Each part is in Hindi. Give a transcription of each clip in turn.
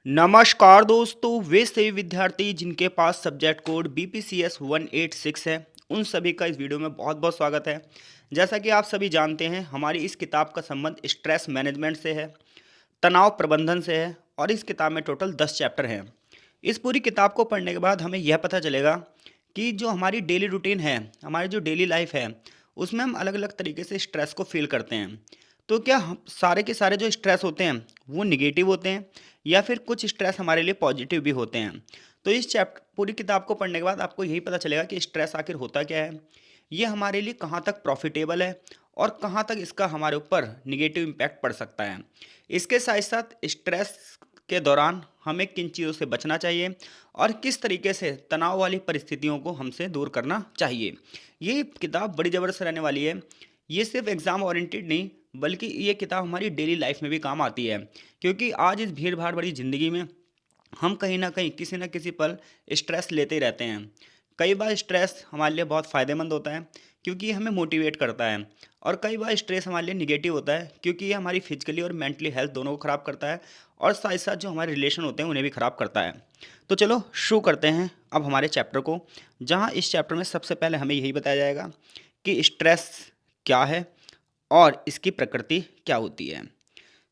नमस्कार दोस्तों, वे सभी विद्यार्थी जिनके पास सब्जेक्ट कोड BPCS 186 है, उन सभी का इस वीडियो में बहुत बहुत स्वागत है। जैसा कि आप सभी जानते हैं, हमारी इस किताब का संबंध स्ट्रेस मैनेजमेंट से है, तनाव प्रबंधन से है और इस किताब में टोटल 10 चैप्टर हैं। इस पूरी किताब को पढ़ने के बाद हमें यह पता चलेगा कि जो हमारी डेली रूटीन है, हमारी जो डेली लाइफ है, उसमें हम अलग अलग तरीके से स्ट्रेस को फील करते हैं। तो क्या हम सारे के सारे जो स्ट्रेस होते हैं वो निगेटिव होते हैं या फिर कुछ स्ट्रेस हमारे लिए पॉजिटिव भी होते हैं। तो इस चैप्टर पूरी किताब को पढ़ने के बाद आपको यही पता चलेगा कि स्ट्रेस आखिर होता क्या है, ये हमारे लिए कहाँ तक प्रॉफिटेबल है और कहाँ तक इसका हमारे ऊपर निगेटिव इम्पैक्ट पड़ सकता है। इसके साथ साथ स्ट्रेस के दौरान हमें किन चीज़ों से बचना चाहिए और किस तरीके से तनाव वाली परिस्थितियों को हमसे दूर करना चाहिए। ये किताब बड़ी ज़बरदस्त रहने वाली है। ये सिर्फ एग्ज़ाम ओरिएंटेड नहीं, बल्कि ये किताब हमारी डेली लाइफ में भी काम आती है, क्योंकि आज इस भीड़ भाड़ भरी ज़िंदगी में हम कहीं ना कहीं किसी न किसी पल स्ट्रेस लेते ही रहते हैं। कई बार स्ट्रेस हमारे लिए बहुत फ़ायदेमंद होता है क्योंकि ये हमें मोटिवेट करता है, और कई बार स्ट्रेस हमारे लिए निगेटिव होता है क्योंकि ये हमारी फिजिकली और मेंटली हेल्थ दोनों को ख़राब करता है, और साथ साथ जो हमारे रिलेशन होते हैं उन्हें भी ख़राब करता है। तो चलो शुरू करते हैं अब हमारे चैप्टर को, जहाँ इस चैप्टर में सबसे पहले हमें यही बताया जाएगा कि स्ट्रेस क्या है और इसकी प्रकृति क्या होती है।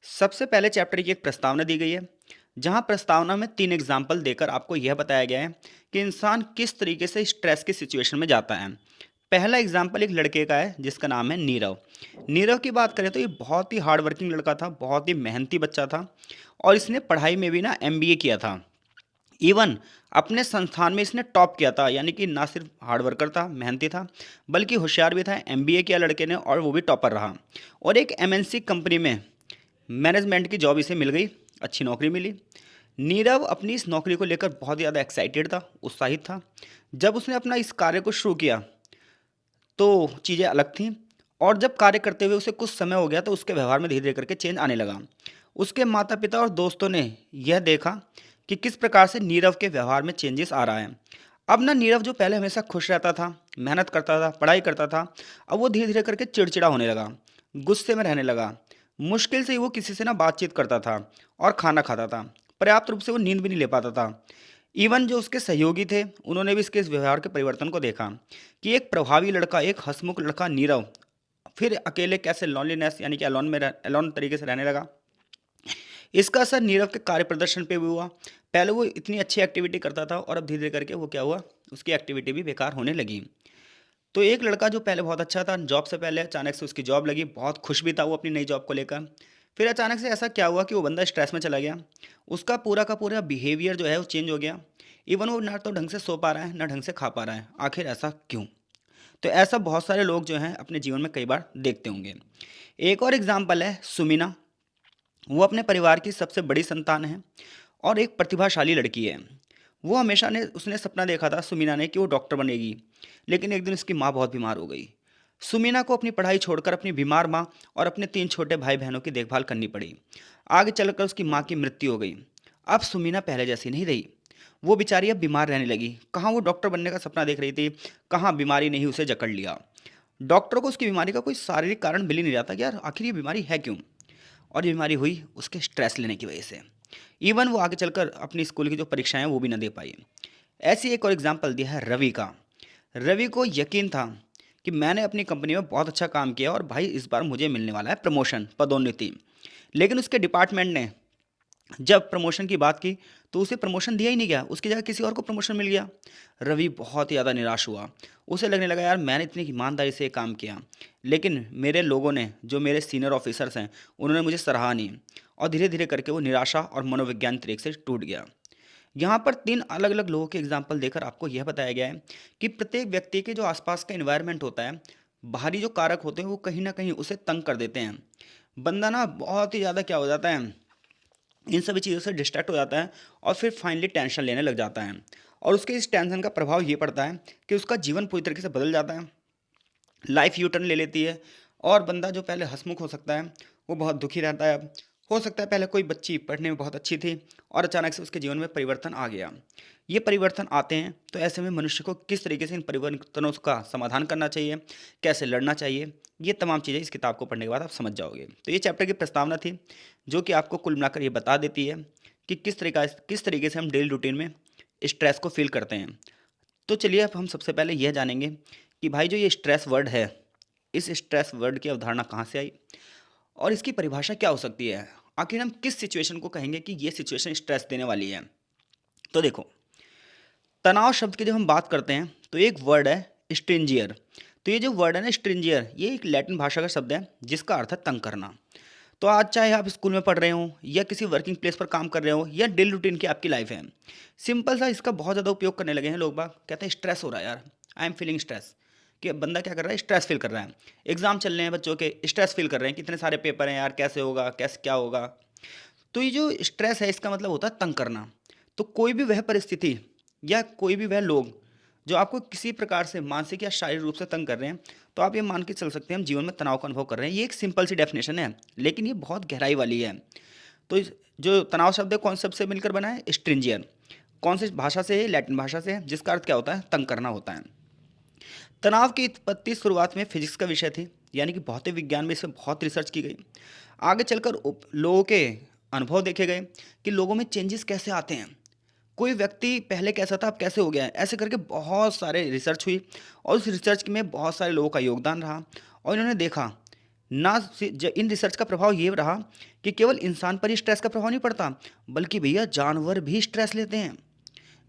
सबसे पहले चैप्टर की एक प्रस्तावना दी गई है, जहां प्रस्तावना में 3 एग्जाम्पल देकर आपको यह बताया गया है कि इंसान किस तरीके से स्ट्रेस की सिचुएशन में जाता है। पहला एग्जाम्पल एक लड़के का है जिसका नाम है नीरव। नीरव की बात करें तो ये बहुत ही हार्ड वर्किंग लड़का था, बहुत ही मेहनती बच्चा था, और इसने पढ़ाई में भी ना MBA किया था। इवन अपने संस्थान में इसने टॉप किया था, यानी कि ना सिर्फ हार्ड वर्कर था, मेहनती था, बल्कि होशियार भी था। MBA किया लड़के ने और वो भी टॉपर रहा, और एक MNC कंपनी में मैनेजमेंट की जॉब इसे मिल गई, अच्छी नौकरी मिली। नीरव अपनी इस नौकरी को लेकर बहुत ज़्यादा एक्साइटेड था, उत्साहित था। जब उसने अपना इस कार्य को शुरू किया तो चीज़ें अलग थीं, और जब कार्य करते हुए उसे कुछ समय हो गया तो उसके व्यवहार में धीरे धीरे करके चेंज आने लगा। उसके माता पिता और दोस्तों ने यह देखा कि किस प्रकार से नीरव के व्यवहार में चेंजेस आ रहा है। अब ना नीरव जो पहले हमेशा खुश रहता था, मेहनत करता था, पढ़ाई करता था, अब वो धीरे धीरे करके चिड़चिड़ा होने लगा, गुस्से में रहने लगा। मुश्किल से ही वो किसी से ना बातचीत करता था और खाना खाता था। पर्याप्त रूप से वो नींद भी नहीं ले पाता था। इवन जो उसके सहयोगी थे, उन्होंने भी इसके इस व्यवहार के परिवर्तन को देखा कि एक प्रभावी लड़का, एक हंसमुख लड़का नीरव फिर अकेले कैसे लॉनलीनेस यानी कि अलोन तरीके से रहने लगा। इसका असर नीरव के कार्य प्रदर्शन पे भी हुआ। पहले वो इतनी अच्छी एक्टिविटी करता था और अब धीरे धीरे करके वो क्या हुआ, उसकी एक्टिविटी भी बेकार होने लगी। तो एक लड़का जो पहले बहुत अच्छा था, जॉब से पहले अचानक से उसकी जॉब लगी, बहुत खुश भी था वो अपनी नई जॉब को लेकर। फिर अचानक से ऐसा क्या हुआ कि वो बंदा स्ट्रेस में चला गया। उसका पूरा का पूरा बिहेवियर जो है वो चेंज हो गया। इवन वो ना तो ढंग से सो पा रहा है, ना ढंग से खा पा रहा है। आखिर ऐसा क्यों? तो ऐसा बहुत सारे लोग जो हैं अपने जीवन में कई बार देखते होंगे। एक और एग्जाम्पल है सुमीना। वो अपने परिवार की सबसे बड़ी संतान है और एक प्रतिभाशाली लड़की है। वो हमेशा ने उसने सपना देखा था सुमीना ने कि वो डॉक्टर बनेगी, लेकिन एक दिन उसकी माँ बहुत बीमार हो गई। सुमीना को अपनी पढ़ाई छोड़कर अपनी बीमार माँ और अपने 3 छोटे भाई बहनों की देखभाल करनी पड़ी। आगे चलकर उसकी माँ की मृत्यु हो गई। अब सुमीना पहले जैसी नहीं रही। वो बेचारी अब बीमार रहने लगी। कहाँ वो डॉक्टर बनने का सपना देख रही थी, कहाँ बीमारी ने ही उसे जकड़ लिया। डॉक्टर को उसकी बीमारी का कोई शारीरिक कारण मिल ही नहीं रहा था कि यार आखिर ये बीमारी है क्यों। और ये बीमारी हुई उसके स्ट्रेस लेने की वजह से। इवन वो आगे चलकर अपनी स्कूल की जो परीक्षाएं हैं वो भी ना दे पाई। ऐसी एक और एग्जाम्पल दिया है रवि का। रवि को यकीन था कि मैंने अपनी कंपनी में बहुत अच्छा काम किया और भाई इस बार मुझे मिलने वाला है प्रमोशन, पदोन्नति। लेकिन उसके डिपार्टमेंट ने जब प्रमोशन की बात की तो उसे प्रमोशन दिया ही नहीं गया, उसकी जगह किसी और को प्रमोशन मिल गया। रवि बहुत ही ज़्यादा निराश हुआ। उसे लगने लगा यार मैंने इतनी ईमानदारी से ये काम किया, लेकिन मेरे लोगों ने, जो मेरे सीनियर ऑफिसर्स हैं, उन्होंने मुझे सराहा नहीं। और धीरे धीरे करके वो निराशा और मनोविज्ञान तरीके से टूट गया। यहाँ पर 3 अलग अलग लोगों के एग्जाम्पल देकर आपको यह बताया गया है कि प्रत्येक व्यक्ति के जो आसपास का इन्वायरमेंट होता है, बाहरी जो कारक होते हैं वो कहीं ना कहीं उसे तंग कर देते हैं। बंदा ना बहुत ही ज़्यादा क्या हो जाता है, इन सभी चीज़ों से डिस्ट्रैक्ट हो जाता है और फिर फाइनली टेंशन लेने लग जाता है। और उसके इस टेंशन का प्रभाव ये पड़ता है कि उसका जीवन पूरी तरीके से बदल जाता है, लाइफ यू टर्न ले लेती है, और बंदा जो पहले हंसमुख हो सकता है वो बहुत दुखी रहता है। अब हो सकता है पहले कोई बच्ची पढ़ने में बहुत अच्छी थी और अचानक से उसके जीवन में परिवर्तन आ गया। ये परिवर्तन आते हैं तो ऐसे में मनुष्य को किस तरीके से इन परिवर्तनों का समाधान करना चाहिए, कैसे लड़ना चाहिए, ये तमाम चीज़ें इस किताब को पढ़ने के बाद आप समझ जाओगे। तो ये चैप्टर की प्रस्तावना थी जो कि आपको कुल मिलाकर ये बता देती है कि किस तरीके से हम डेली रूटीन में स्ट्रेस को फ़ील करते हैं। तो चलिए अब हम सबसे पहले यह जानेंगे कि भाई जो ये स्ट्रेस वर्ड है, इस स्ट्रेस वर्ड की अवधारणा कहाँ से आई और इसकी परिभाषा क्या हो सकती है? आखिर हम किस सिचुएशन को कहेंगे कि ये सिचुएशन स्ट्रेस देने वाली है? तो देखो, तनाव शब्द की जब हम बात करते हैं तो एक वर्ड है स्ट्रिंजियर। तो ये जो वर्ड है ना स्ट्रिंजियर, ये एक लैटिन भाषा का शब्द है जिसका अर्थ है तंग करना। तो आज चाहे आप स्कूल में पढ़ रहे हो या किसी वर्किंग प्लेस पर काम कर रहे हो या डेली रूटीन की आपकी लाइफ है, सिंपल सा इसका बहुत ज़्यादा उपयोग करने लगे हैं लोग। बाग कहते हैं स्ट्रेस हो रहा है यार, आई एम फीलिंग स्ट्रेस। कि बंदा क्या कर रहा है, स्ट्रेस फील कर रहा है। एग्जाम चल रहे हैं बच्चों के, स्ट्रेस फील कर रहे हैं, कितने सारे पेपर हैं यार, कैसे होगा, कैसे क्या होगा। तो ये जो स्ट्रेस है इसका मतलब होता है तंग करना। तो कोई भी वह परिस्थिति या कोई भी वह लोग जो आपको किसी प्रकार से मानसिक या शारीरिक रूप से तंग कर रहे हैं, तो आप ये मान के चल सकते हैं हम जीवन में तनाव का अनुभव कर रहे हैं। ये एक सिंपल सी डेफिनेशन है, लेकिन ये बहुत गहराई वाली है। तो जो तनाव शब्द है कौन शब्द से मिलकर बना है, स्ट्रिंजियर। कौन सी भाषा से है, लैटिन भाषा से है, जिसका अर्थ क्या होता है, तंग करना होता है। तनाव की उत्पत्ति शुरुआत में फिजिक्स का विषय थी, यानी कि भौतिक विज्ञान में इसमें बहुत रिसर्च की गई। आगे चलकर लोगों के अनुभव देखे गए कि लोगों में चेंजेस कैसे आते हैं। कोई व्यक्ति पहले कैसा था अब कैसे हो गया है, ऐसे करके बहुत सारे रिसर्च हुई और उस रिसर्च में बहुत सारे लोगों का योगदान रहा। और इन्होंने देखा इन रिसर्च का प्रभाव ये रहा कि केवल इंसान पर ही स्ट्रेस का प्रभाव नहीं पड़ता, बल्कि भैया जानवर भी स्ट्रेस लेते हैं,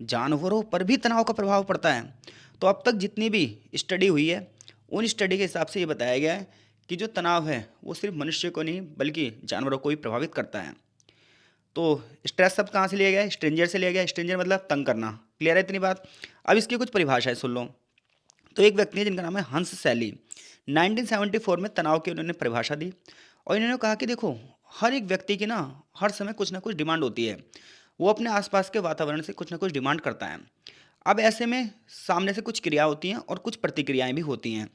जानवरों पर भी तनाव का प्रभाव पड़ता है। तो अब तक जितनी भी स्टडी हुई है, उन स्टडी के हिसाब से ये बताया गया है कि जो तनाव है वो सिर्फ मनुष्य को नहीं बल्कि जानवरों को भी प्रभावित करता है। तो स्ट्रेस शब्द कहाँ से लिया गया है, स्ट्रेंजर से लिया गया है। स्ट्रेंजर मतलब तंग करना। क्लियर है इतनी बात? अब इसकी कुछ परिभाषाएं सुन लो। तो एक व्यक्ति है जिनका नाम है हंस सैली, 1974 में तनाव की उन्होंने परिभाषा दी। और इन्होंने कहा कि देखो, हर एक व्यक्ति की ना हर समय कुछ ना कुछ डिमांड होती है। वो अपने आसपास के वातावरण से कुछ ना कुछ डिमांड करता है। अब ऐसे में सामने से कुछ क्रिया होती हैं और कुछ प्रतिक्रियाएं भी होती हैं।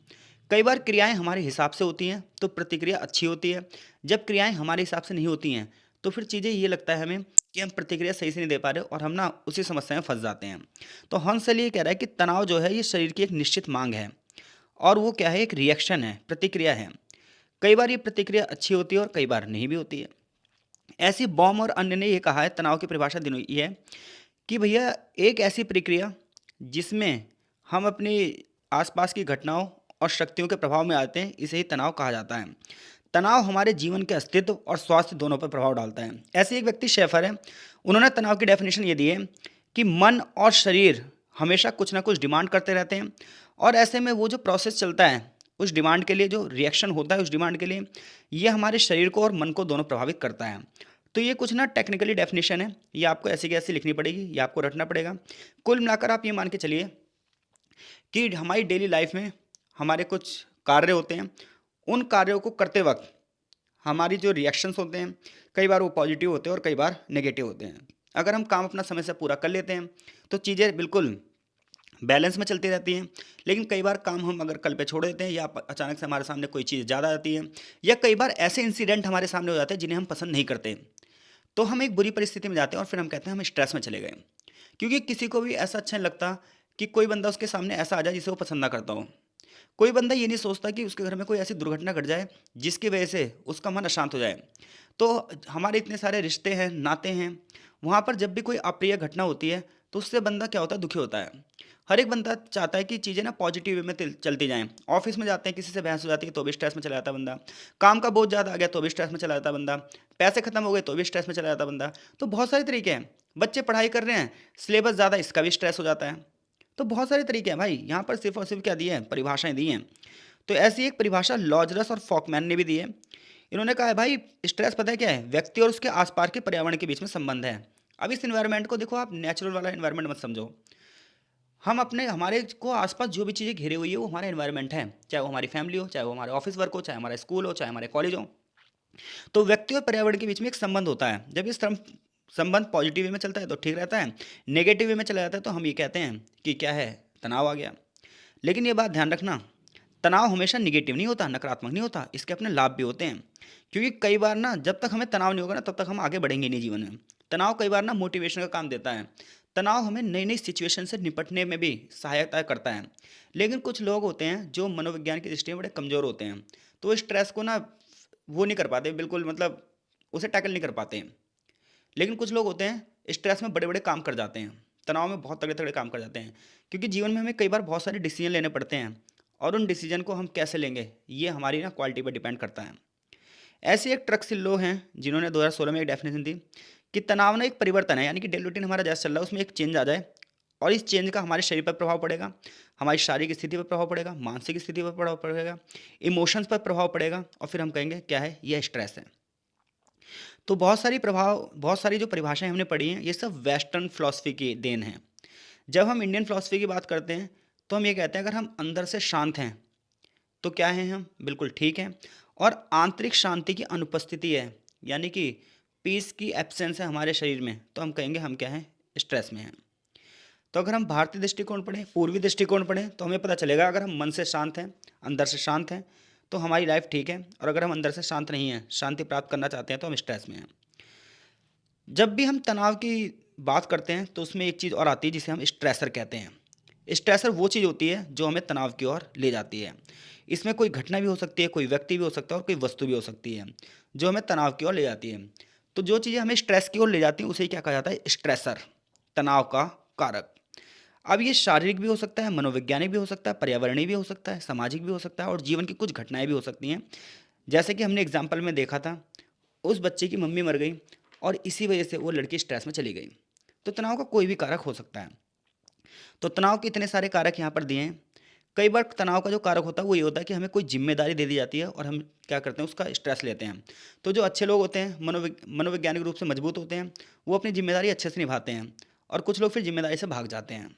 कई बार क्रियाएं हमारे हिसाब से होती हैं तो प्रतिक्रिया अच्छी होती है। जब क्रियाएं हमारे हिसाब से नहीं होती हैं तो फिर चीज़ें ये लगता है हमें कि हम प्रतिक्रिया सही से नहीं दे पा रहे और हम ना उसी समस्या में फंस जाते हैं। तो हंसल ये कह रहा है कि तनाव जो है ये शरीर की एक निश्चित मांग है और वो क्या है, एक रिएक्शन है, प्रतिक्रिया है। कई बार ये प्रतिक्रिया अच्छी होती है और कई बार नहीं भी होती है। ऐसी बॉम और अन्य ने ये कहा है, तनाव की परिभाषा दी ये है कि भैया एक ऐसी प्रक्रिया जिसमें हम अपनी आसपास की घटनाओं और शक्तियों के प्रभाव में आते हैं, इसे ही तनाव कहा जाता है। तनाव हमारे जीवन के अस्तित्व और स्वास्थ्य दोनों पर प्रभाव डालता है। ऐसे एक व्यक्ति शेफर है, उन्होंने तनाव की डेफिनेशन ये दी है कि मन और शरीर हमेशा कुछ ना कुछ डिमांड करते रहते हैं और ऐसे में वो जो प्रोसेस चलता है उस डिमांड के लिए, जो रिएक्शन होता है उस डिमांड के लिए, ये हमारे शरीर को और मन को दोनों प्रभावित करता है। तो ये कुछ ना टेक्निकली डेफिनेशन है, ये आपको ऐसी की ऐसी लिखनी पड़ेगी, ये आपको रटना पड़ेगा। कुल मिलाकर आप ये मान के चलिए कि हमारी डेली लाइफ में हमारे कुछ कार्य होते हैं, उन कार्यों को करते वक्त हमारी जो रिएक्शंस होते हैं कई बार वो पॉजिटिव होते हैं और कई बार नेगेटिव होते हैं। अगर हम काम अपना समय से पूरा कर लेते हैं तो चीज़ें बिल्कुल बैलेंस में चलती रहती हैं। लेकिन कई बार काम हम अगर कल पे छोड़ देते हैं या अचानक से हमारे सामने कोई चीज़ ज़्यादा आती है या कई बार ऐसे इंसिडेंट हमारे सामने हो जाते हैं जिन्हें हम पसंद नहीं करते, तो हम एक बुरी परिस्थिति में जाते हैं और फिर हम कहते हैं हम स्ट्रेस में चले गए। क्योंकि किसी को भी ऐसा अच्छा नहीं लगता कि कोई बंदा उसके सामने ऐसा आ जाए जिसे वो पसंद ना करता हो। कोई बंदा ये नहीं सोचता कि उसके घर में कोई ऐसी दुर्घटना घट जाए जिसकी वजह से उसका मन अशांत हो जाए। तो हमारे इतने सारे रिश्ते हैं, नाते हैं, वहाँ पर जब भी कोई अप्रिय घटना होती है तो उससे बंदा क्या होता है, दुखी होता है। हर एक बंदा चाहता है कि चीज़ें ना पॉजिटिव वे में चलती जाएं। ऑफिस में जाते हैं, किसी से बहस हो जाती है तो भी स्ट्रेस में चला जाता है बंदा। काम का बोझ ज़्यादा आ गया तो भी स्ट्रेस में चला जाता है बंदा। पैसे खत्म हो गए तो भी स्ट्रेस में चला जाता है बंदा। तो बहुत सारे तरीके हैं। बच्चे पढ़ाई कर रहे हैं, सिलेबस ज़्यादा, इसका भी स्ट्रेस हो जाता है। तो बहुत सारे तरीके हैं भाई, यहाँ पर सिर्फ और सिर्फ क्या दिए हैं, परिभाषाएं दी हैं। तो ऐसी एक परिभाषा लॉजरस और फॉकमैन ने भी दी है। इन्होंने कहा है भाई स्ट्रेस पता है क्या है, व्यक्ति और उसके आसपास के पर्यावरण के बीच में संबंध है। अब इस इन्वायरमेंट को देखो, आप नेचुरल वाला इन्वायरमेंट मत समझो। हम अपने हमारे को आसपास जो भी चीज़ें घिरे हुई है वो हमारा इन्वायरमेंट है, चाहे वो हमारी फैमिली हो, चाहे वो हमारे ऑफिस वर्क हो, चाहे हमारा स्कूल हो, चाहे हमारे कॉलेज हो। तो व्यक्ति और पर्यावरण के बीच में एक संबंध होता है। जब ये संबंध पॉजिटिव वे में चलता है तो ठीक रहता है, नेगेटिव वे में चला जाता है तो हम ये कहते हैं कि क्या है, तनाव आ गया। लेकिन ये बात ध्यान रखना, तनाव हमेशा निगेटिव नहीं होता, नकारात्मक नहीं होता, इसके अपने लाभ भी होते हैं। क्योंकि कई बार ना जब तक हमें तनाव नहीं होगा ना तब तक हम आगे बढ़ेंगे नहीं जीवन में। तनाव कई बार ना मोटिवेशन का काम देता है। तनाव हमें नई नई सिचुएशन से निपटने में भी सहायता करता है। लेकिन कुछ लोग होते हैं जो मनोविज्ञान की दृष्टि में बड़े कमज़ोर होते हैं, तो स्ट्रेस को ना वो नहीं कर पाते बिल्कुल, मतलब उसे टैकल नहीं कर पाते हैं। लेकिन कुछ लोग होते हैं स्ट्रेस में बड़े बड़े काम कर जाते हैं, तनाव में बहुत तगड़े तगड़े काम कर जाते हैं, क्योंकि जीवन में हमें कई बार बहुत सारे डिसीजन लेने पड़ते हैं और उन डिसीजन को हम कैसे लेंगे ये हमारी ना क्वालिटी पर डिपेंड करता है। ऐसे एक ट्रक सिल्लो हैं जिन्होंने 2016 में एक डेफिनेशन दी कि तनाव ना एक परिवर्तन है, यानी कि डेली रूटीन हमारा जैसा चल रहा है उसमें एक चेंज आ जाए और इस चेंज का हमारे शरीर पर प्रभाव पड़ेगा, हमारी शारीरिक स्थिति पर प्रभाव पड़ेगा, मानसिक स्थिति पर प्रभाव पड़ेगा, इमोशंस पर प्रभाव पड़ेगा और फिर हम कहेंगे क्या है, यह स्ट्रेस है। तो बहुत सारी जो परिभाषाएं हमने पढ़ी हैं ये सब वेस्टर्न फिलॉसफी की देन है। जब हम इंडियन फिलॉसफी की बात करते हैं तो हम ये कहते हैं अगर हम अंदर से शांत हैं तो क्या हैं हम, बिल्कुल ठीक हैं। और आंतरिक शांति की अनुपस्थिति है, यानी कि पीस की एब्सेंस है हमारे शरीर में, तो हम कहेंगे हम क्या हैं, स्ट्रेस में हैं। तो अगर हम भारतीय दृष्टिकोण पढ़ें, पूर्वी दृष्टिकोण पढ़ें, तो हमें पता चलेगा अगर हम मन से शांत हैं, अंदर से शांत हैं, तो हमारी लाइफ ठीक है। और अगर हम अंदर से शांत नहीं हैं, शांति प्राप्त करना चाहते हैं, तो हम स्ट्रेस में हैं। जब भी हम तनाव की बात करते हैं तो उसमें एक चीज़ और आती है जिसे हम स्ट्रेसर कहते हैं। स्ट्रेसर वो चीज़ होती है जो हमें तनाव की ओर ले जाती है। इसमें कोई घटना भी हो सकती है, कोई व्यक्ति भी हो सकता है और कोई वस्तु भी हो सकती है जो हमें तनाव की ओर ले जाती है। तो जो चीज़ें हमें स्ट्रेस की ओर ले जाती हैं उसे क्या कहा जाता है, स्ट्रेसर, तनाव का कारक। अब ये शारीरिक भी हो सकता है, मनोवैज्ञानिक भी हो सकता है, पर्यावरणीय भी हो सकता है, सामाजिक भी हो सकता है और जीवन की कुछ घटनाएं भी हो सकती हैं। जैसे कि हमने एग्जाम्पल में देखा था, उस बच्चे की मम्मी मर गई और इसी वजह से वो लड़की स्ट्रेस में चली गई। तो तनाव का कोई भी कारक हो सकता है। तो तनाव के इतने सारे कारक यहाँ पर दिए हैं। कई बार तनाव का जो कारक होता है वो ये होता है कि हमें कोई जिम्मेदारी दे दी जाती है और हम क्या करते हैं, उसका स्ट्रेस लेते हैं। तो जो अच्छे लोग होते हैं, मनोवैज्ञानिक रूप से मजबूत होते हैं, वो अपनी जिम्मेदारी अच्छे से निभाते हैं और कुछ लोग फिर जिम्मेदारी से भाग जाते हैं।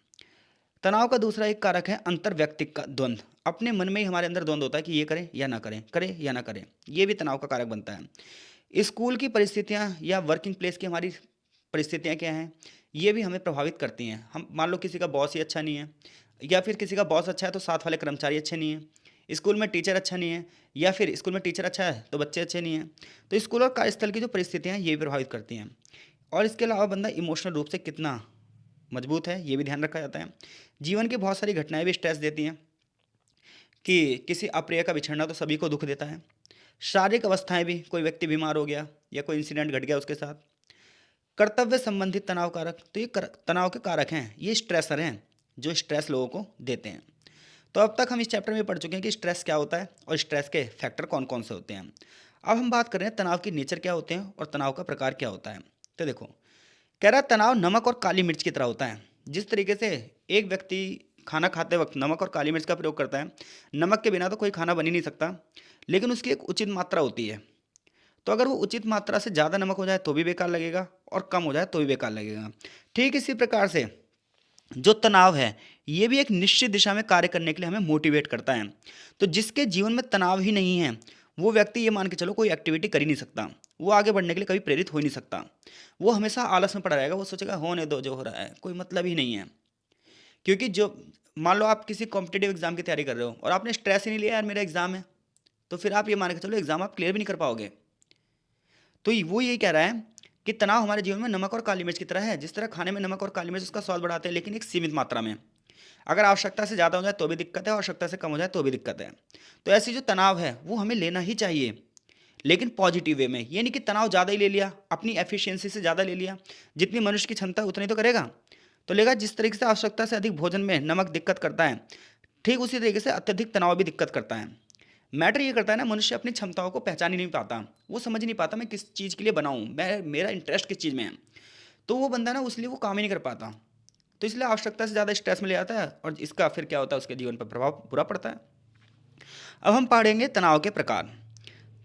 तनाव का दूसरा एक कारक है अंतर व्यक्तिक का द्वंद्व। अपने मन में ही हमारे अंदर द्वंद्व होता है कि ये करें या ना करें, करें या ना करें, ये भी तनाव का कारक बनता है। स्कूल की परिस्थितियाँ या वर्किंग प्लेस की हमारी परिस्थितियाँ क्या हैं, ये भी हमें प्रभावित करती हैं। हम मान लो किसी का बॉस ही अच्छा नहीं है, या फिर किसी का बॉस अच्छा है तो साथ वाले कर्मचारी अच्छे नहीं हैं, स्कूल में टीचर अच्छा नहीं है, या फिर स्कूल में टीचर अच्छा है तो बच्चे अच्छे नहीं हैं। तो स्कूल और कार्यस्थल की जो परिस्थितियाँ हैं ये भी प्रभावित करती हैं। और इसके अलावा बंदा इमोशनल रूप से कितना मजबूत है ये भी ध्यान रखा जाता है। जीवन की बहुत सारी घटनाएं भी स्ट्रेस देती हैं कि किसी अप्रिय का बिछड़ना तो सभी को दुख देता है। शारीरिक अवस्थाएं भी, कोई व्यक्ति बीमार हो गया या कोई इंसिडेंट घट गया उसके साथ। कर्तव्य संबंधित तनाव कारक, तो ये तनाव के कारक हैं, ये स्ट्रेसर हैं जो स्ट्रेस लोगों को देते हैं। तो अब तक हम इस चैप्टर में पढ़ चुके हैं कि स्ट्रेस क्या होता है और स्ट्रेस के फैक्टर कौन कौन से होते हैं। अब हम बात कर रहे हैं तनाव की नेचर क्या होते हैं और तनाव का प्रकार क्या होता है। तो देखो, कह रहा है तनाव नमक और काली मिर्च की तरह होता है। जिस तरीके से एक व्यक्ति खाना खाते वक्त नमक और काली मिर्च का प्रयोग करता है, नमक के बिना तो कोई खाना बन ही नहीं सकता, लेकिन उसकी एक उचित मात्रा होती है। तो अगर वो उचित मात्रा से ज़्यादा नमक हो जाए तो भी बेकार लगेगा और कम हो जाए तो भी बेकार लगेगा। ठीक इसी प्रकार से जो तनाव है ये भी एक निश्चित दिशा में कार्य करने के लिए हमें मोटिवेट करता है। तो जिसके जीवन में तनाव ही नहीं है वो व्यक्ति, ये मान के चलो, कोई एक्टिविटी कर ही नहीं सकता, वो आगे बढ़ने के लिए कभी प्रेरित हो ही नहीं सकता। वो हमेशा आलस में पड़ा रहेगा, वो सोचेगा होने दो, जो हो रहा है कोई मतलब ही नहीं है। क्योंकि जो, मान लो आप किसी कॉम्पिटेटिव एग्जाम की तैयारी कर रहे हो और आपने स्ट्रेस ही नहीं लिया, यार मेरा एग्जाम है, तो फिर आप ये मान के चलो एग्जाम आप क्लियर भी नहीं कर पाओगे। तो वो यही कह रहा है कि तनाव हमारे जीवन में नमक और काली मिर्च की तरह है। जिस तरह खाने में नमक और काली मिर्च उसका स्वाद बढ़ाते हैं, लेकिन एक सीमित मात्रा में। अगर आवश्यकता से ज़्यादा हो जाए तो भी दिक्कत है, आवश्यकता से कम हो जाए तो भी दिक्कत है। तो ऐसी जो तनाव है वो हमें लेना ही चाहिए, लेकिन पॉजिटिव वे में। ये नहीं कि तनाव ज़्यादा ही ले लिया, अपनी एफिशिएंसी से ज़्यादा ले लिया, जितनी मनुष्य की क्षमता उतनी तो करेगा, तो लेगा। जिस तरीके से आवश्यकता से अधिक भोजन में नमक दिक्कत करता है, ठीक उसी तरीके से अत्यधिक तनाव भी दिक्कत करता है। मैटर ये करता है ना, मनुष्य अपनी क्षमताओं को पहचान ही नहीं पाता, वो समझ नहीं पाता मैं किस चीज़ के लिए बनाऊँ, मैं मेरा इंटरेस्ट किस चीज़ में है। तो वो बंदा ना उसलिए वो काम ही नहीं कर पाता, तो इसलिए आवश्यकता से ज़्यादा स्ट्रेस में ले आता है और इसका फिर क्या होता है, उसके जीवन पर प्रभाव बुरा पड़ता है। अब हम पढ़ेंगे तनाव के प्रकार।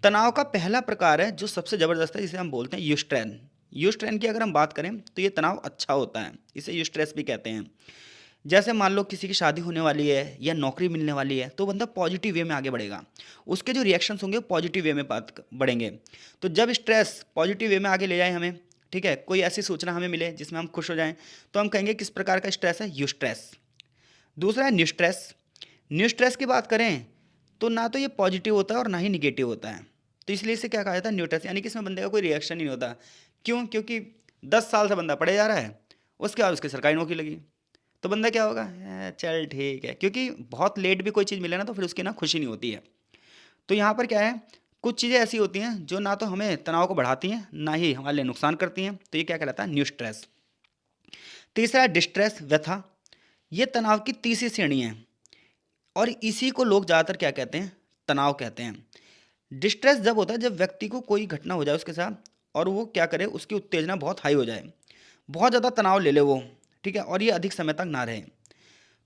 तनाव का पहला प्रकार है जो सबसे ज़बरदस्त है, जिसे हम बोलते हैं यूस्ट्रेन। यूस्ट्रेन की अगर हम बात करें तो ये तनाव अच्छा होता है, इसे यूस्ट्रेस भी कहते हैं। जैसे मान लो किसी की शादी होने वाली है या नौकरी मिलने वाली है, तो बंदा पॉजिटिव वे में आगे बढ़ेगा, उसके जो रिएक्शंस होंगे वो पॉजिटिव वे में बात बढ़ेंगे। तो जब स्ट्रेस पॉजिटिव वे में आगे ले जाए हमें, ठीक है, कोई ऐसी सूचना हमें मिले जिसमें हम खुश हो जाएं, तो हम कहेंगे किस प्रकार का स्ट्रेस है, यूस्ट्रेस। दूसरा है न्यू स्ट्रेस। न्यू स्ट्रेस की बात करें तो ना तो ये पॉजिटिव होता है और ना ही निगेटिव होता है, तो इसलिए इसे क्या कहा जाता है, न्यूट्रस, यानी कि इसमें बंदे का कोई रिएक्शन ही नहीं होता। क्यों? क्योंकि 10 साल से बंदा पढ़े जा रहा है, उसके बाद उसकी सरकारी नौकरी लगी, तो बंदा क्या होगा, चल ठीक है, क्योंकि बहुत लेट भी कोई चीज़ मिले ना तो फिर उसकी ना खुशी नहीं होती है। तो यहाँ पर क्या है, कुछ चीज़ें ऐसी होती हैं जो ना तो हमें तनाव को बढ़ाती हैं ना ही हमारे लिए नुकसान करती हैं, तो ये क्या कहलाता है, न्यू स्ट्रेस। तीसरा है डिस्ट्रेस, व्यथा। ये तनाव की तीसरी श्रेणी है और इसी को लोग ज़्यादातर क्या कहते हैं, तनाव कहते हैं। डिस्ट्रेस जब होता है जब व्यक्ति को कोई घटना हो जाए उसके साथ और वो क्या करे, उसकी उत्तेजना बहुत हाई हो जाए, बहुत ज़्यादा तनाव ले ले वो, ठीक है, और ये अधिक समय तक ना रहे।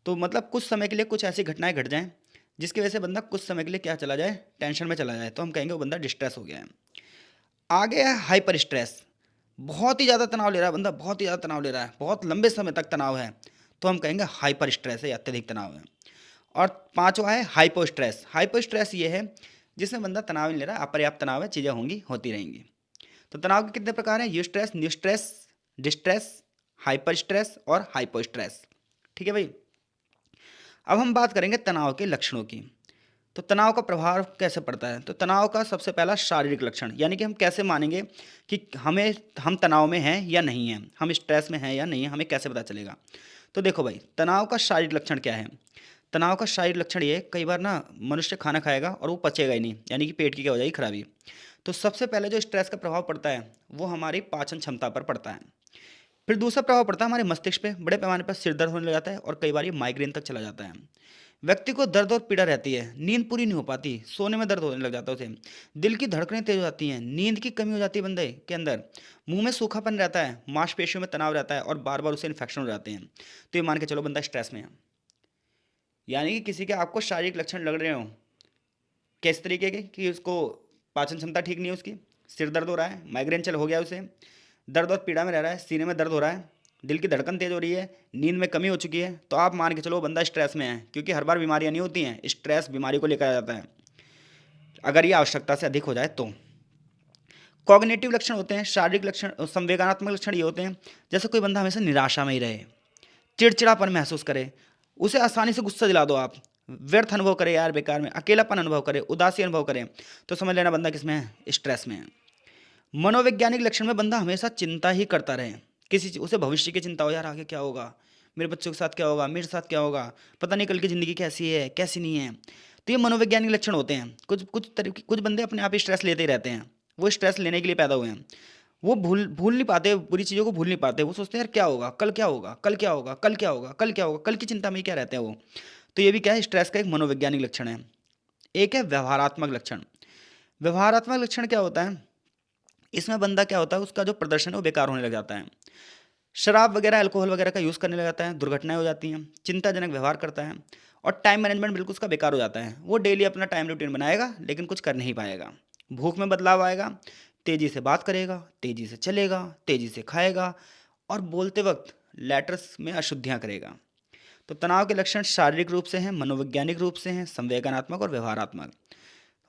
तो मतलब कुछ समय के लिए कुछ ऐसी घटनाएं घट जाएं जिसकी वजह से बंदा कुछ समय के लिए क्या चला जाए, टेंशन में चला जाए, तो हम कहेंगे वो बंदा डिस्ट्रेस हो गया है। आगे है हाइपर स्ट्रेस। बहुत ही ज़्यादा तनाव ले रहा है बंदा, बहुत ही ज़्यादा तनाव ले रहा है, बहुत लंबे समय तक तनाव है, तो हम कहेंगे हाइपर स्ट्रेस है या अत्यधिक तनाव है। और पांचवा है हाइपो स्ट्रेस। हाइपो स्ट्रेस ये है जिसमें बंदा तनाव नहीं ले रहा, अपर्याप्त तनाव है, चीज़ें होंगी, होती रहेंगी। तो तनाव के कितने प्रकार हैं, you stress, new stress, distress, hyper stress और हाइपो स्ट्रेस। ठीक है भाई। अब हम बात करेंगे तनाव के लक्षणों की। तो तनाव का प्रभाव कैसे पड़ता है, तो तनाव का सबसे पहला शारीरिक लक्षण, यानी कि हम कैसे मानेंगे कि हम तनाव में हैं या नहीं हैं, हम स्ट्रेस में हैं या नहीं हैं, हमें कैसे पता चलेगा। तो देखो भाई, तनाव का शारीरिक लक्षण क्या है। तनाव का शारीरिक लक्षण ये है, कई बार ना मनुष्य खाना खाएगा और वो पचेगा ही नहीं, यानी कि पेट की क्या हो जाएगी, खराबी। तो सबसे पहले जो स्ट्रेस का प्रभाव पड़ता है वो हमारी पाचन क्षमता पर पड़ता है। फिर दूसरा प्रभाव पड़ता है हमारे मस्तिष्क पे, बड़े पैमाने पर सिर दर्द होने लग जाता है और कई बार ये माइग्रेन तक चला जाता है। व्यक्ति को दर्द और पीड़ा रहती है, नींद पूरी नहीं हो पाती, सोने में दर्द होने लग जाता है उसे, दिल की धड़कनें तेज हो जाती हैं, नींद की कमी हो जाती है बंदे के अंदर, मुंह में सूखापन रहता है, मांसपेशियों में तनाव रहता है और बार बार उसे इन्फेक्शन हो जाते हैं। तो ये मान के चलो बंदा स्ट्रेस में है। यानी कि किसी के आपको शारीरिक लक्षण लग रहे हो किस तरीके के, कि उसको पाचन क्षमता ठीक नहीं है, उसकी सिर दर्द हो रहा है, माइग्रेन चल हो गया उसे, दर्द और पीड़ा में रह रहा है, सीने में दर्द हो रहा है, दिल की धड़कन तेज हो रही है, नींद में कमी हो चुकी है, तो आप मान के चलो वो बंदा स्ट्रेस में है। क्योंकि हर बार बीमारियां नहीं होती हैं, स्ट्रेस बीमारी को लेकर आ जाता है अगर ये आवश्यकता से अधिक हो जाए तो। कॉग्निटिव लक्षण होते हैं, शारीरिक लक्षण, संवेदनात्मक लक्षण ये होते हैं जैसे कोई बंदा हमेशा निराशा में ही रहे, चिड़चिड़ापन महसूस करे, उसे आसानी से गुस्सा दिला दो आप, व्यर्थ अनुभव करे, यार बेकार में, अकेलापन अनुभव करे, उदासी अनुभव करे, तो समझ लेना बंदा किसमें है, स्ट्रेस में है। मनोवैज्ञानिक लक्षण में बंदा हमेशा चिंता ही करता रहे, उसे भविष्य की चिंता हो, यार आगे क्या होगा, मेरे बच्चों के साथ क्या होगा, मेरे साथ क्या होगा, पता नहीं कल की ज़िंदगी कैसी है कैसी नहीं है। तो ये मनोवैज्ञानिक लक्षण होते हैं। कुछ बंदे अपने आप ही स्ट्रेस लेते ही रहते हैं, वो स्ट्रेस लेने के लिए पैदा हुए हैं। वो भूल भूल नहीं पाते, बुरी चीज़ों को भूल नहीं पाते, वो सोचते हैं यार क्या होगा, कल क्या होगा, कल क्या होगा, कल क्या होगा, कल क्या होगा, कल की चिंता में ही क्या रहते हैं वो। तो ये भी क्या है, स्ट्रेस का एक मनोवैज्ञानिक लक्षण है। एक है व्यवहारात्मक लक्षण। व्यवहारात्मक लक्षण क्या होता है, इसमें बंदा क्या होता है, उसका जो प्रदर्शन है वो बेकार होने लग जाता है, शराब वगैरह अल्कोहल वगैरह का यूज़ करने लग जाता है, दुर्घटनाएं हो जाती हैं, चिंताजनक व्यवहार करता है और टाइम मैनेजमेंट बिल्कुल उसका बेकार हो जाता है। वो डेली अपना टाइम रूटीन बनाएगा लेकिन कुछ कर नहीं पाएगा। भूख में बदलाव आएगा, तेज़ी से बात करेगा, तेज़ी से चलेगा, तेज़ी से खाएगा और बोलते वक्त लेटर्स में अशुद्धियाँ करेगा। तो तनाव के लक्षण शारीरिक रूप से हैं, मनोवैज्ञानिक रूप से हैं, संवेदनात्मक और व्यवहारात्मक।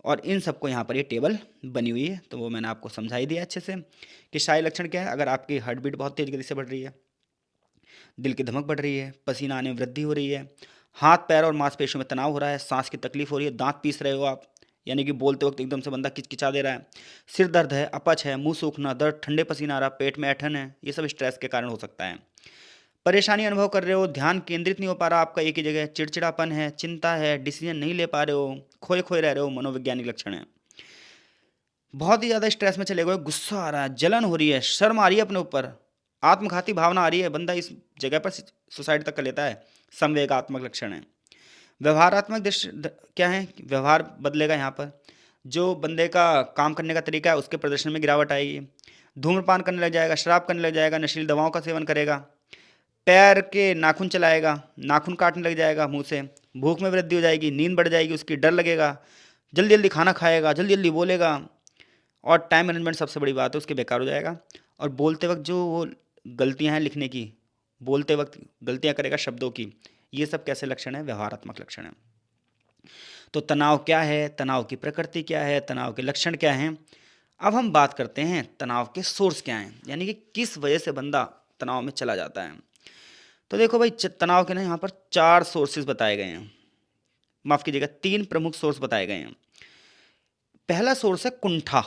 और इन सबको यहाँ पर ये टेबल बनी हुई है, तो वो मैंने आपको समझा ही दिया अच्छे से कि शारीरिक लक्षण क्या है। अगर आपकी हार्ट बीट बहुत तेज गति से बढ़ रही है, दिल की धमक बढ़ रही है, पसीना आने में वृद्धि हो रही है, हाथ पैर और मांसपेशियों में तनाव हो रहा है, सांस की तकलीफ हो रही है, दांत पीस रहे हो आप, यानी कि बोलते वक्त एकदम से बंदा किचकिचा दे रहा है, सिर दर्द है, अपच है, मुंह सूखना, दर्द, ठंडे पसीना आ रहा, पेट में ऐंठन है, ये सब स्ट्रेस के कारण हो सकता है। परेशानी अनुभव कर रहे हो, ध्यान केंद्रित नहीं हो पा रहा आपका एक ही जगह, चिड़चिड़ापन है, चिंता है, डिसीजन नहीं ले पा रहे हो, खोए खोए रह रहे हो, मनोवैज्ञानिक लक्षण है। बहुत ही ज़्यादा स्ट्रेस में चले गए, गुस्सा आ रहा है, जलन हो रही है, शर्म आ रही है अपने ऊपर, आत्मघाती भावना आ रही है, बंदा इस जगह पर सुसाइड तक कर लेता है, संवेगात्मक लक्षण है। व्यवहारात्मक क्या है, व्यवहार बदलेगा यहाँ पर, जो बंदे का काम करने का तरीका है उसके प्रदर्शन में गिरावट आएगी, धूम्रपान करने लग जाएगा, शराब करने लग जाएगा, नशीली दवाओं का सेवन करेगा, पैर के नाखून चलाएगा, नाखून काटने लग जाएगा मुंह से, भूख में वृद्धि हो जाएगी, नींद बढ़ जाएगी उसकी, डर लगेगा, जल्दी जल्दी खाना खाएगा, जल्दी जल्दी बोलेगा और टाइम मैनेजमेंट सबसे बड़ी बात है उसके बेकार हो जाएगा। और बोलते वक्त जो वो गलतियां हैं लिखने की, बोलते वक्त गलतियां करेगा शब्दों की, ये सब कैसे लक्षण है, व्यवहारात्मक लक्षण है। तो तनाव क्या है, तनाव की प्रकृति क्या है, तनाव के लक्षण क्या हैं। अब हम बात करते हैं तनाव के सोर्स क्या हैं, यानी कि किस वजह से बंदा तनाव में चला जाता है। तो देखो भाई, तनाव के ना यहाँ पर 4 सोर्सेज बताए गए हैं, माफ़ कीजिएगा 3 प्रमुख सोर्स बताए गए हैं। पहला सोर्स है कुंठा।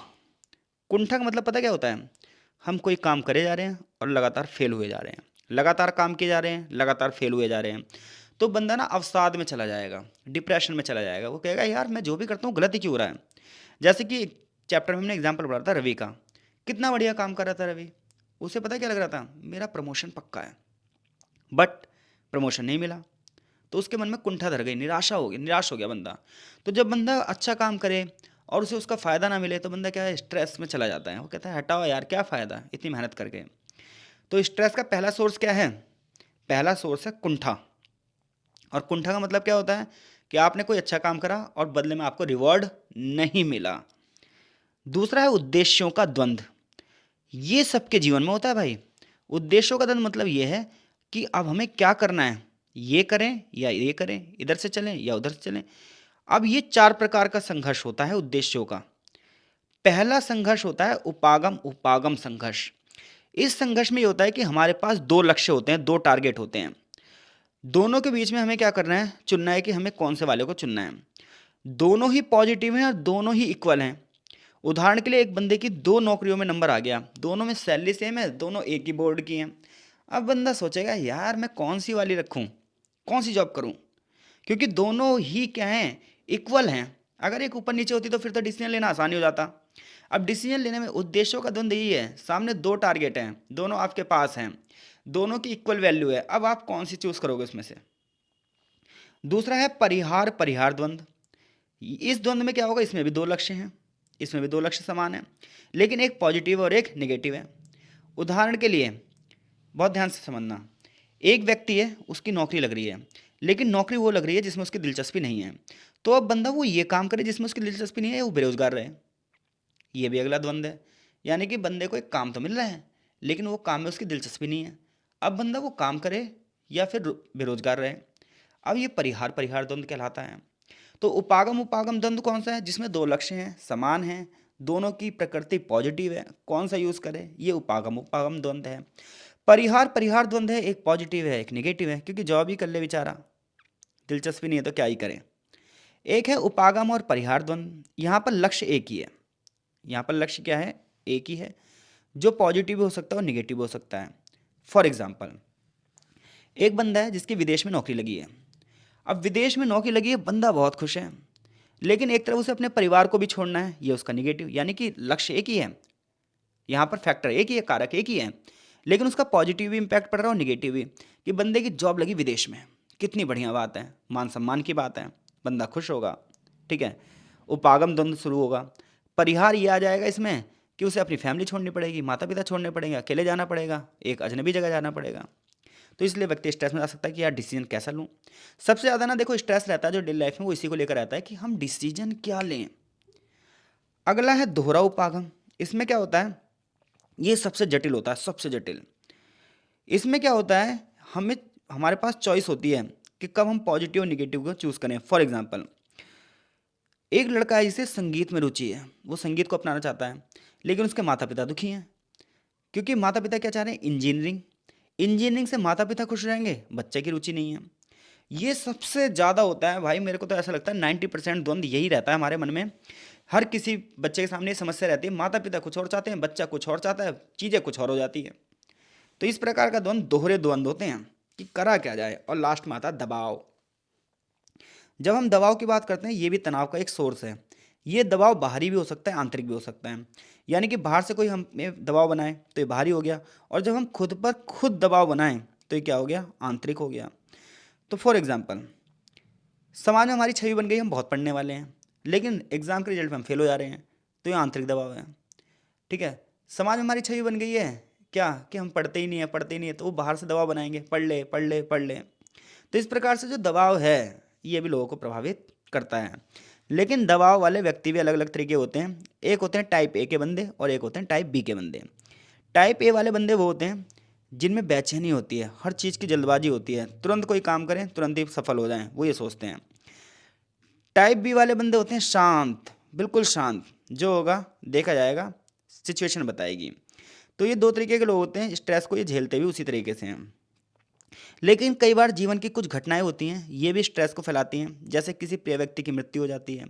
कुंठा का मतलब पता क्या होता है, हम कोई काम करे जा रहे हैं और लगातार फेल हुए जा रहे हैं, लगातार काम किए जा रहे हैं, लगातार फेल हुए जा रहे हैं, तो बंदा ना अवसाद में चला जाएगा, डिप्रेशन में चला जाएगा, वो कहेगा यार मैं जो भी करता हूँ गलत ही क्यों हो रहा है, जैसे कि चैप्टर में हमने एग्जाम्पल पढ़ा था रवि का, कितना बढ़िया काम कर रहा था रवि, उसे पता क्या लग रहा था, मेरा प्रमोशन पक्का है, बट प्रमोशन नहीं मिला। तो उसके मन में कुंठा धर गई, निराश हो गया बंदा। तो जब बंदा अच्छा काम करे और उसे उसका फ़ायदा ना मिले तो बंदा क्या है, स्ट्रेस में चला जाता है। वो कहता है हटाओ यार, क्या फ़ायदा इतनी मेहनत करके। तो स्ट्रेस का पहला सोर्स क्या है, पहला सोर्स है कुंठा। और कुंठा का मतलब क्या होता है कि आपने कोई अच्छा काम करा और बदले में आपको रिवॉर्ड नहीं मिला। दूसरा है उद्देश्यों का द्वंद्व। ये सबके जीवन में होता है भाई। उद्देश्यों का द्वंद्व मतलब ये है कि अब हमें क्या करना है, ये करें या ये करें, इधर से चलें या उधर से चलें। अब ये चार प्रकार का संघर्ष होता है उद्देश्यों का। पहला संघर्ष होता है उपागम उपागम संघर्ष। इस संघर्ष में ये होता है कि हमारे पास दो लक्ष्य होते हैं, दो टारगेट होते हैं। दोनों के बीच में हमें क्या करना है, चुनना है कि हमें कौन से वाले को चुनना है। दोनों ही पॉजिटिव हैं और दोनों ही इक्वल हैं। उदाहरण के लिए एक बंदे की दो नौकरियों में नंबर आ गया, दोनों में सैलरी सेम है, दोनों एक ही बोर्ड की हैं। अब बंदा सोचेगा यार मैं कौन सी वाली रखूं, कौन सी जॉब करूं, क्योंकि दोनों ही क्या हैं, इक्वल हैं। अगर एक ऊपर नीचे होती तो फिर तो डिसीजन लेना आसानी हो जाता। अब डिसीजन लेने में उद्देश्यों का द्वंद्व यही है, सामने दो टारगेट हैं, दोनों आपके पास हैं, दोनों की इक्वल वैल्यू है। अब आप कौन सी चूज करोगे उसमें से। दूसरा है परिहार परिहार द्वंद्व। इस द्वंद्व में क्या होगा, इसमें भी दो लक्ष्य हैं, इसमें भी दो लक्ष्य समान हैं, लेकिन एक पॉजिटिव और एक नेगेटिव है। उदाहरण के लिए बहुत ध्यान से समझना, एक व्यक्ति है, उसकी नौकरी लग रही है, लेकिन नौकरी वो लग रही है जिसमें उसकी दिलचस्पी नहीं है। तो अब बंदा वो ये काम करे जिसमें उसकी दिलचस्पी नहीं है, वो बेरोजगार रहे। ये भी अगला द्वंद्व है। यानी कि बंदे को एक काम तो मिल रहा है लेकिन वो काम में उसकी दिलचस्पी नहीं है। अब बंदा वो काम करे या फिर बेरोजगार रहे। अब ये परिहार परिहार द्वंद्व कहलाता है। तो उपागम उपागम द्वंद्व कौन सा है, जिसमें दो लक्ष्य हैं, समान हैं, दोनों की प्रकृति पॉजिटिव है, कौन सा यूज करें, ये उपागम उपागम द्वंद्व है। परिहार परिहार द्वंद्व है, एक पॉजिटिव है एक नेगेटिव है, क्योंकि जॉब ही कर ले बेचारा, दिलचस्पी नहीं है तो क्या ही करें। एक है उपागम और परिहार द्वंद्व, यहाँ पर लक्ष्य एक ही है। यहाँ पर लक्ष्य क्या है, एक ही है, जो पॉजिटिव भी हो सकता है और निगेटिव हो सकता है। फॉर एग्जाम्पल, एक बंदा है जिसकी विदेश में नौकरी लगी है। अब विदेश में नौकरी लगी है, बंदा बहुत खुश है, लेकिन एक तरफ उसे अपने परिवार को भी छोड़ना है, ये उसका निगेटिव। यानी कि लक्ष्य एक ही है, यहाँ पर फैक्टर एक ही है, कारक एक ही है, लेकिन उसका पॉजिटिव भी इम्पैक्ट पड़ रहा है और निगेटिव भी। कि बंदे की जॉब लगी विदेश में, कितनी बढ़िया बात है, मान सम्मान की बात है, बंदा खुश होगा, ठीक है। उपागम द्वंद्व शुरू होगा। परिहार ये आ जाएगा इसमें कि उसे अपनी फैमिली छोड़नी पड़ेगी, माता पिता छोड़ने पड़ेंगे, अकेले जाना पड़ेगा, एक अजनबी जगह जाना पड़ेगा। तो इसलिए व्यक्ति स्ट्रेस में आ सकता है कि यार डिसीजन कैसा लूँ। सबसे ज़्यादा ना देखो स्ट्रेस रहता है जो डेली लाइफ में, वो इसी को लेकर रहता है कि हम डिसीजन क्या लें। अगला है दोहरा उपागम। इसमें क्या होता है, ये सबसे जटिल होता है, सबसे जटिल। इसमें क्या होता है, हमें हमारे पास चॉइस होती है कि कब हम पॉजिटिव और निगेटिव को चूज़ करें। फॉर एग्जांपल, एक लड़का है जिसे संगीत में रुचि है, वो संगीत को अपनाना चाहता है, लेकिन उसके माता पिता दुखी हैं, क्योंकि माता पिता क्या चाह रहे हैं, इंजीनियरिंग। इंजीनियरिंग से माता पिता खुश रहेंगे, बच्चे की रुचि नहीं है। ये सबसे ज़्यादा होता है भाई, मेरे को तो ऐसा लगता है 90% द्वंद्व यही रहता है हमारे मन में। हर किसी बच्चे के सामने ये समस्या रहती है, माता पिता कुछ और चाहते हैं, बच्चा कुछ और चाहता है, चीज़ें कुछ और हो जाती है। तो इस प्रकार का द्वंद्व दोहरे द्वंद्व होते हैं कि करा क्या जाए। और लास्ट में आता है दबाव। जब हम दबाव की बात करते हैं, ये भी तनाव का एक सोर्स है। ये दबाव बाहरी भी हो सकता है, आंतरिक भी हो सकता है। यानी कि बाहर से कोई हमें दबाव बनाए तो ये बाहरी हो गया, और जब हम खुद पर खुद दबाव बनाएं तो ये क्या हो गया, आंतरिक हो गया। तो फॉर एग्जाम्पल, समाज में हमारी छवि बन गई, हम बहुत पढ़ने वाले हैं, लेकिन एग्जाम के रिजल्ट में हम फेल हो जा रहे हैं, तो ये आंतरिक दबाव है, ठीक है। समाज में हमारी छवि बन गई है क्या, कि हम पढ़ते ही नहीं है, पढ़ते ही नहीं है, तो वो बाहर से दबाव बनाएंगे, पढ़ ले पढ़ ले पढ़ ले। तो इस प्रकार से जो दबाव है ये भी लोगों को प्रभावित करता है। लेकिन दबाव वाले व्यक्ति भी अलग अलग तरीके होते हैं। एक होते हैं टाइप ए के बंदे और एक होते हैं टाइप बी के बंदे। टाइप ए वाले बंदे वो होते हैं जिनमें बेचैनी होती है, हर चीज़ की जल्दबाजी होती है, तुरंत कोई काम करें तुरंत ही सफल हो जाएं, वो ये सोचते हैं। टाइप बी वाले बंदे होते हैं शांत, बिल्कुल शांत, जो होगा देखा जाएगा, सिचुएशन बताएगी। तो ये दो तरीके के लोग होते हैं, स्ट्रेस को ये झेलते भी उसी तरीके से हैं। लेकिन कई बार जीवन की कुछ घटनाएं होती हैं, ये भी स्ट्रेस को फैलाती हैं। जैसे किसी प्रिय व्यक्ति की मृत्यु हो जाती है,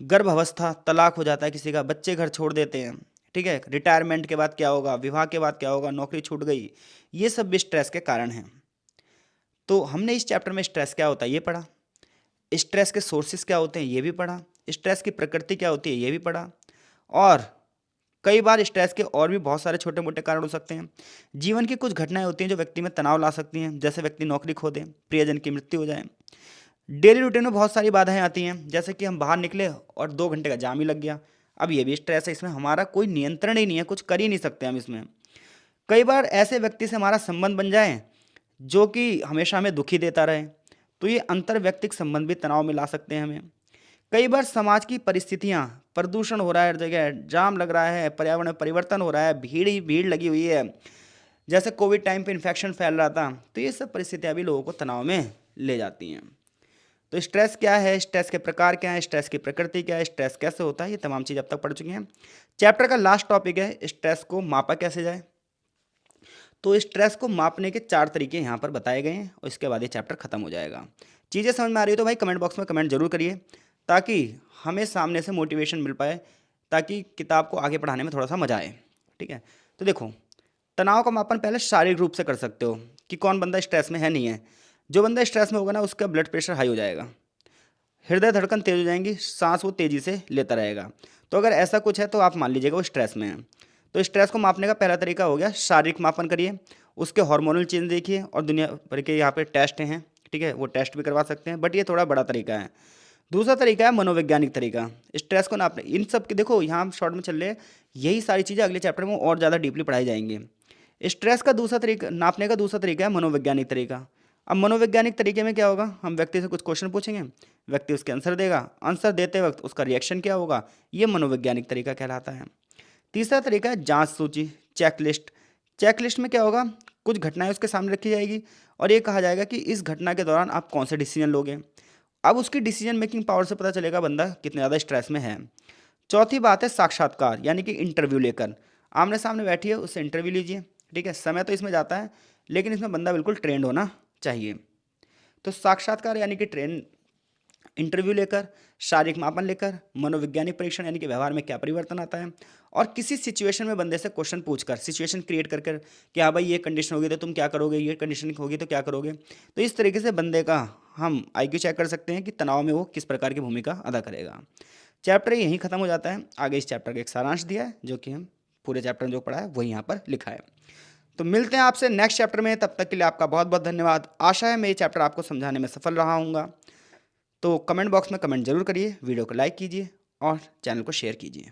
गर्भावस्था, तलाक हो जाता है किसी का, बच्चे घर छोड़ देते हैं, ठीक है, रिटायरमेंट के बाद क्या होगा, विवाह के बाद क्या होगा, नौकरी छूट गई, ये सब भी स्ट्रेस के कारण हैं। तो हमने इस चैप्टर में स्ट्रेस क्या होता है ये पढ़ा, स्ट्रेस के सोर्सेज क्या होते हैं ये भी पढ़ा, स्ट्रेस की प्रकृति क्या होती है ये भी पढ़ा, और कई बार स्ट्रेस के और भी बहुत सारे छोटे मोटे कारण हो सकते हैं। जीवन की कुछ घटनाएं होती हैं जो व्यक्ति में तनाव ला सकती हैं, जैसे व्यक्ति नौकरी खो दे, प्रियजन की मृत्यु हो जाए। डेली रूटीन में बहुत सारी बाधाएं आती हैं, जैसे कि हम बाहर निकले और 2 घंटे का जाम ही लग गया। अब ये भी स्ट्रेस है, इसमें हमारा कोई नियंत्रण ही नहीं है, कुछ कर ही नहीं सकते हम इसमें। कई बार ऐसे व्यक्ति से हमारा संबंध बन जाए जो कि हमेशा हमें दुखी देता रहे, तो ये अंतर व्यक्तिक संबंध भी तनाव में ला सकते हैं हमें। कई बार समाज की परिस्थितियाँ, प्रदूषण हो रहा है हर जगह, जाम लग रहा है, पर्यावरण में परिवर्तन हो रहा है, भीड़ ही भीड़ लगी हुई है, जैसे कोविड टाइम पे इन्फेक्शन फैल रहा था, तो ये सब परिस्थितियाँ भी लोगों को तनाव में ले जाती हैं। तो स्ट्रेस क्या है, स्ट्रेस के प्रकार क्या है, स्ट्रेस की प्रकृति क्या है, स्ट्रेस कैसे होता है, ये तमाम चीज़ अब तक पढ़ चुके हैं। चैप्टर का लास्ट टॉपिक है स्ट्रेस को मापा कैसे जाए। तो स्ट्रेस को मापने के 4 तरीके यहाँ पर बताए गए हैं और इसके बाद ये चैप्टर खत्म हो जाएगा। चीज़ें समझ में आ रही हो तो भाई कमेंट बॉक्स में कमेंट जरूर करिए, ताकि हमें सामने से मोटिवेशन मिल पाए, ताकि किताब को आगे पढ़ाने में थोड़ा सा मजा आए। ठीक है, तो देखो, तनाव का मापन पहले शारीरिक रूप से कर सकते हो कि कौन बंदा स्ट्रेस में है नहीं है। जो बंदा स्ट्रेस में होगा ना, उसका ब्लड प्रेशर हाई हो जाएगा, हृदय धड़कन तेज हो जाएंगी, सांस वो तेज़ी से लेता रहेगा। तो अगर ऐसा कुछ है तो आप मान लीजिएगा वो स्ट्रेस में है। तो स्ट्रेस को मापने का पहला तरीका हो गया शारीरिक मापन करिए, उसके हार्मोनल चेंज देखिए, और दुनिया भर के यहाँ पे टेस्ट हैं, ठीक है, वो टेस्ट भी करवा सकते हैं, बट ये थोड़ा बड़ा तरीका है। दूसरा तरीका है मनोवैज्ञानिक तरीका, स्ट्रेस को नापने। इन सब के देखो यहाँ हम शॉर्ट में चल रहे हैं, यही सारी चीज़ें अगले चैप्टर में और ज़्यादा डीपली पढ़ाई जाएंगी। स्ट्रेस का दूसरा तरीका, नापने का दूसरा तरीका है मनोवैज्ञानिक तरीका। अब मनोवैज्ञानिक तरीके में क्या होगा, हम व्यक्ति से कुछ क्वेश्चन पूछेंगे, व्यक्ति उसके आंसर देगा, आंसर देते वक्त उसका रिएक्शन क्या होगा, ये मनोवैज्ञानिक तरीका कहलाता है। तीसरा तरीका है जांच सूची, चेकलिस्ट। चेकलिस्ट में क्या होगा, कुछ घटनाएं उसके सामने रखी जाएगी और ये कहा जाएगा कि इस घटना के दौरान आप कौन से डिसीजन लोगे। अब उसकी डिसीजन मेकिंग पावर से पता चलेगा बंदा कितने ज़्यादा स्ट्रेस में है। चौथी बात है साक्षात्कार, यानी कि इंटरव्यू लेकर, आमने सामने बैठिए, उससे इंटरव्यू लीजिए। ठीक है, समय तो इसमें जाता है, लेकिन इसमें बंदा बिल्कुल ट्रेंड होना चाहिए। तो साक्षात्कार यानी कि ट्रेन, इंटरव्यू लेकर, शारीरिक मापन लेकर, मनोवैज्ञानिक परीक्षण यानी कि व्यवहार में क्या परिवर्तन आता है, और किसी सिचुएशन में बंदे से क्वेश्चन पूछकर, सिचुएशन क्रिएट कर कर कि हाँ भाई ये कंडीशन होगी तो तुम क्या करोगे, ये कंडीशन होगी तो क्या करोगे। तो इस तरीके से बंदे का हम आईक्यू चेक कर सकते हैं कि तनाव में वो किस प्रकार की भूमिका अदा करेगा। चैप्टर यहीं खत्म हो जाता है। आगे इस चैप्टर का एक सारांश दिया है, जो कि हम पूरे चैप्टर में जो पढ़ा है वही यहाँ पर लिखा है। तो मिलते हैं आपसे नेक्स्ट चैप्टर में, तब तक के लिए आपका बहुत बहुत धन्यवाद। आशा है मैं ये चैप्टर आपको समझाने में सफल रहा हूँगा। तो कमेंट बॉक्स में कमेंट जरूर करिए, वीडियो को लाइक कीजिए और चैनल को शेयर कीजिए।